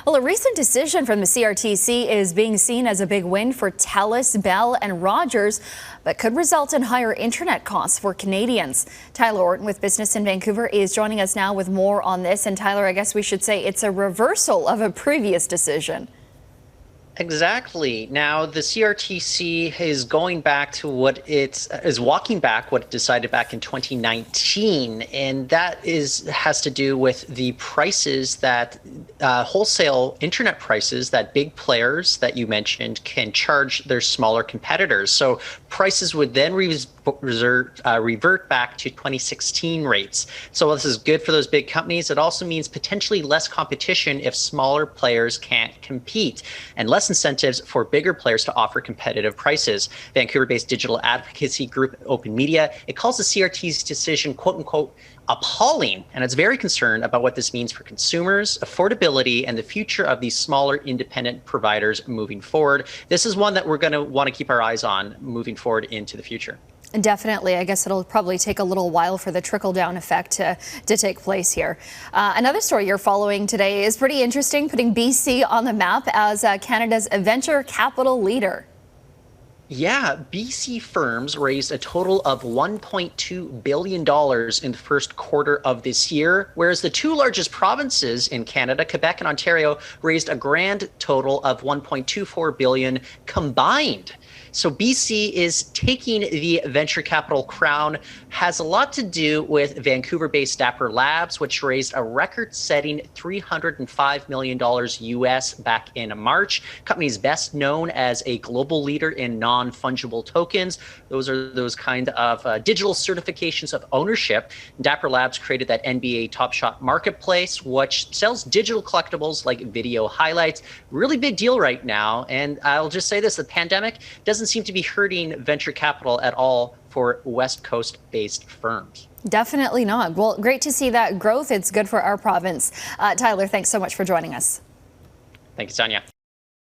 Well, a recent decision from the CRTC is being seen as a big win for TELUS, Bell and Rogers, but could result in higher internet costs for Canadians. Tyler Orton with Business in Vancouver is joining us now with more on this. And Tyler, I guess we should say it's a reversal of a previous decision. Exactly. Now, the CRTC is going back to walking back what it decided back in 2019, and that has to do with the prices that wholesale internet prices that big players that you mentioned can charge their smaller competitors. So prices would then revert back to 2016 rates. So this is good for those big companies. It also means potentially less competition if smaller players can't compete, and less incentives for bigger players to offer competitive prices. Vancouver-based digital advocacy group Open Media, it calls the CRTC's decision, quote unquote, appalling, and it's very concerned about what this means for consumers, affordability, and the future of these smaller independent providers moving forward. This is one that we're going to want to keep our eyes on moving forward into the future. Definitely. I guess it'll probably take a little while for the trickle-down effect to take place here. Another story you're following today is pretty interesting, putting BC on the map as Canada's venture capital leader. Yeah, BC firms raised a total of $1.2 billion in the first quarter of this year, whereas the two largest provinces in Canada, Quebec and Ontario, raised a grand total of $1.24 billion combined. So BC is taking the venture capital crown. Has a lot to do with Vancouver-based Dapper Labs, which raised a record-setting $305 million US back in March. Company's best known as a global leader in non-fungible tokens. Those are those kind of digital certifications of ownership. Dapper Labs created that NBA Top Shot marketplace, which sells digital collectibles like video highlights. Really big deal right now. And I'll just say this, the pandemic doesn't seem to be hurting venture capital at all for West Coast-based firms. Definitely not. Well, great to see that growth. It's good for our province. Tyler, thanks so much for joining us. Thank you, Sonia.